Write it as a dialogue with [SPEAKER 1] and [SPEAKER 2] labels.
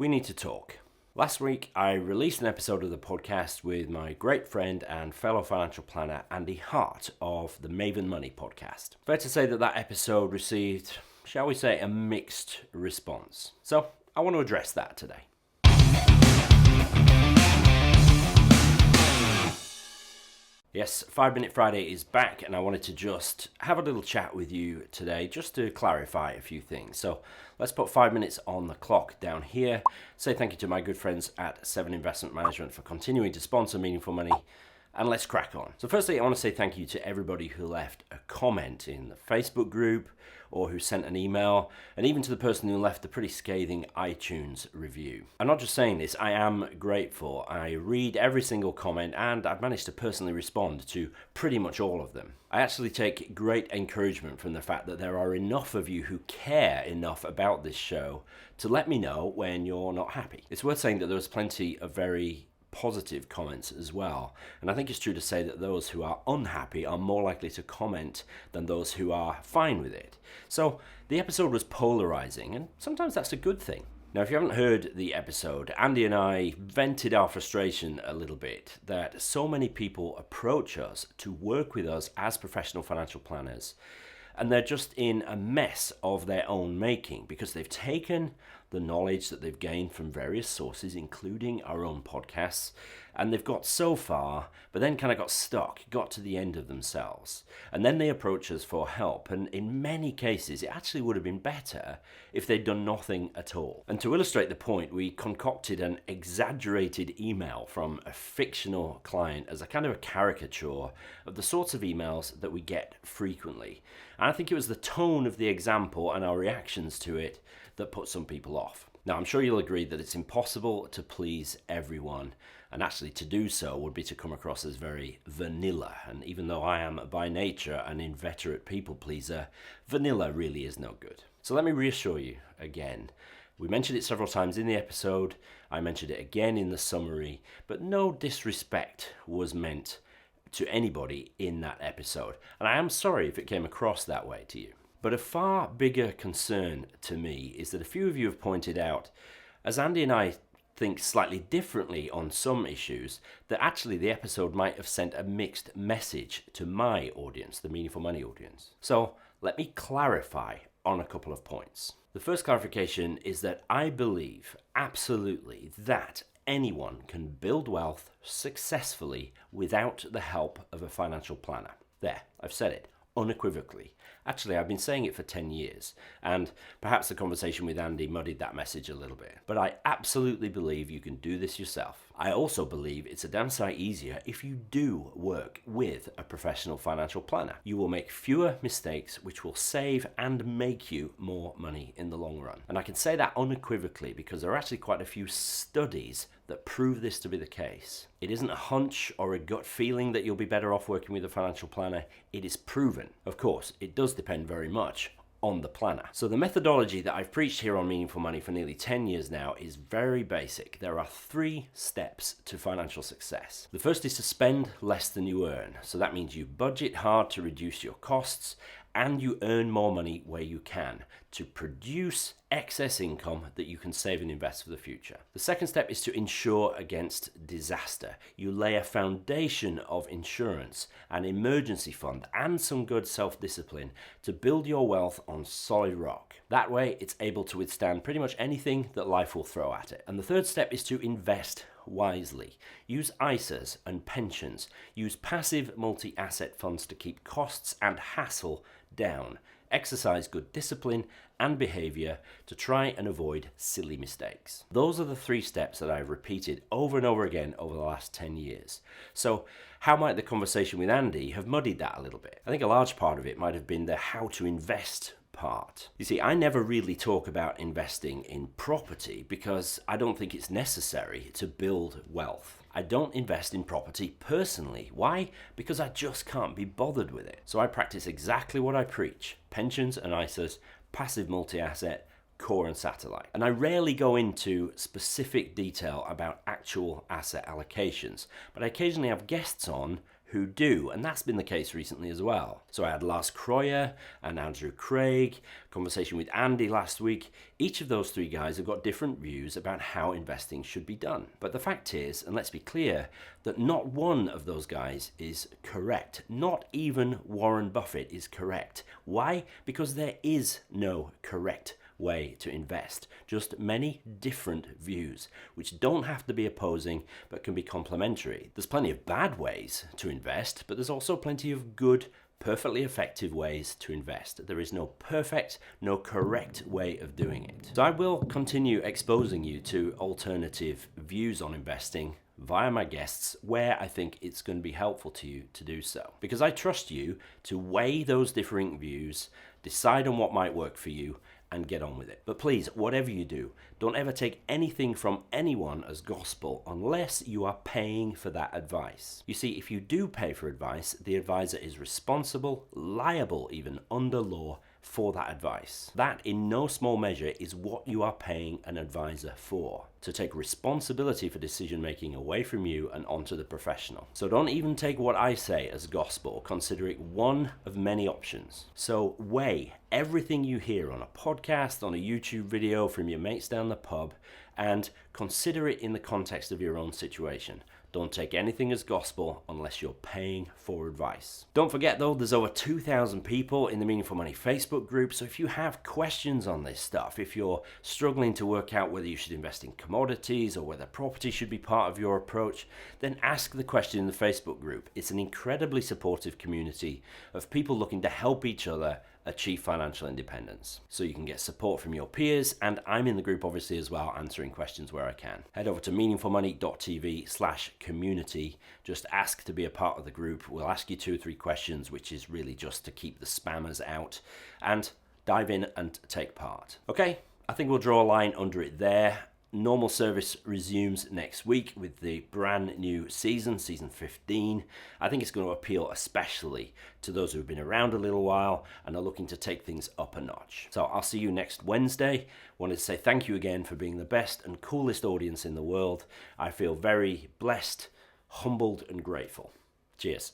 [SPEAKER 1] we need to talk. Last week, I released an episode of the podcast with my great friend and fellow financial planner, Andy Hart, of the Maven Money podcast. Fair to say that that episode received, shall we say, a mixed response. So I want to address that today. Yes, 5 Minute Friday is back, and I wanted to just have a little chat with you today just to clarify a few things. So let's put 5 minutes on the clock down here. Say thank you to my good friends at 7 Investment Management for continuing to sponsor Meaningful Money, and let's crack on. So firstly, I want to say thank you to everybody who left a comment in the Facebook group or who sent an email, and even to the person who left a pretty scathing iTunes review. I'm not just saying this, I am grateful. I read every single comment, and I've managed to personally respond to pretty much all of them. I actually take great encouragement from the fact that there are enough of you who care enough about this show to let me know when you're not happy. It's worth saying that there was plenty of very positive comments as well, and I think it's true to say that those who are unhappy are more likely to comment than those who are fine with it. So the episode was polarizing, and sometimes that's a good thing. Now, if you haven't heard the episode, Andy and I vented our frustration a little bit that so many people approach us to work with us as professional financial planners, and they're just in a mess of their own making because they've taken the knowledge that they've gained from various sources, including our own podcasts, and they've got so far, but then kind of got stuck, got to the end of themselves. And then they approach us for help, and in many cases, it actually would have been better if they'd done nothing at all. And to illustrate the point, we concocted an exaggerated email from a fictional client as a kind of a caricature of the sorts of emails that we get frequently. And I think it was the tone of the example and our reactions to it that put some people off. Now, I'm sure you'll agree that it's impossible to please everyone, and actually to do so would be to come across as very vanilla. And even though I am by nature an inveterate people pleaser, vanilla really is no good. So let me reassure you again. We mentioned it several times in the episode, I mentioned it again in the summary, but no disrespect was meant to anybody in that episode. And I am sorry if it came across that way to you. But a far bigger concern to me is that a few of you have pointed out, as Andy and I think slightly differently on some issues, that actually the episode might have sent a mixed message to my audience, the Meaningful Money audience. So let me clarify on a couple of points. The first clarification is that I believe absolutely that anyone can build wealth successfully without the help of a financial planner. There, I've said it unequivocally. Actually, I've been saying it for 10 years, and perhaps the conversation with Andy muddied that message a little bit. But I absolutely believe you can do this yourself. I also believe it's a damn sight easier if you do work with a professional financial planner. You will make fewer mistakes, which will save and make you more money in the long run. And I can say that unequivocally because there are actually quite a few studies that prove this to be the case. It isn't a hunch or a gut feeling that you'll be better off working with a financial planner. It is proven. Of course, it does depend very much on the planner. So the methodology that I've preached here on Meaningful Money for nearly 10 years now is very basic. There are 3 steps to financial success. The first is to spend less than you earn. So that means you budget hard to reduce your costs and you earn more money where you can to produce excess income that you can save and invest for the future. The second step is to insure against disaster. You lay a foundation of insurance, an emergency fund, and some good self-discipline to build your wealth on solid rock. That way, it's able to withstand pretty much anything that life will throw at it. And the third step is to invest wisely. Use ISAs and pensions. Use passive multi-asset funds to keep costs and hassle down. Exercise good discipline and behavior to try and avoid silly mistakes. Those are the 3 steps that I've repeated over and over again over the last 10 years. So how might the conversation with Andy have muddied that a little bit? I think a large part of it might have been the how to invest part. You see, I never really talk about investing in property because I don't think it's necessary to build wealth. I don't invest in property personally. Why? Because I just can't be bothered with it. So I practice exactly what I preach: pensions and ISAs, passive multi-asset, core and satellite. And I rarely go into specific detail about actual asset allocations, but I occasionally have guests on who do, and that's been the case recently as well. So I had Lars Kroyer and Andrew Craig, conversation with Andy last week. Each of those three guys have got different views about how investing should be done. But the fact is, and let's be clear, that not one of those guys is correct. Not even Warren Buffett is correct. Why? Because there is no correct way to invest. Just many different views, which don't have to be opposing, but can be complementary. There's plenty of bad ways to invest, but there's also plenty of good, perfectly effective ways to invest. There is no perfect, no correct way of doing it. So I will continue exposing you to alternative views on investing via my guests where I think it's going to be helpful to you to do so. Because I trust you to weigh those differing views, decide on what might work for you, and get on with it. But please, whatever you do, don't ever take anything from anyone as gospel unless you are paying for that advice. You see, if you do pay for advice, the advisor is responsible, liable even under law for that advice. That, in no small measure, is what you are paying an advisor for. To take responsibility for decision making away from you and onto the professional. So don't even take what I say as gospel, consider it one of many options. So weigh everything you hear on a podcast, on a YouTube video, from your mates down the pub, and consider it in the context of your own situation. Don't take anything as gospel unless you're paying for advice. Don't forget though, there's over 2,000 people in the Meaningful Money Facebook group, so if you have questions on this stuff, if you're struggling to work out whether you should invest in commodities or whether property should be part of your approach, then ask the question in the Facebook group. It's an incredibly supportive community of people looking to help each other achieve financial independence. So you can get support from your peers, and I'm in the group obviously as well, answering questions where I can. Head over to meaningfulmoney.tv/community. Just ask to be a part of the group. We'll ask you 2 or 3 questions, which is really just to keep the spammers out, and dive in and take part. Okay, I think we'll draw a line under it there. Normal service resumes next week with the brand new season 15. I think it's going to appeal especially to those who've been around a little while and are looking to take things up a notch. So I'll see you next Wednesday. Wanted to say thank you again for being the best and coolest audience in the world. I feel very blessed, humbled, and grateful. Cheers.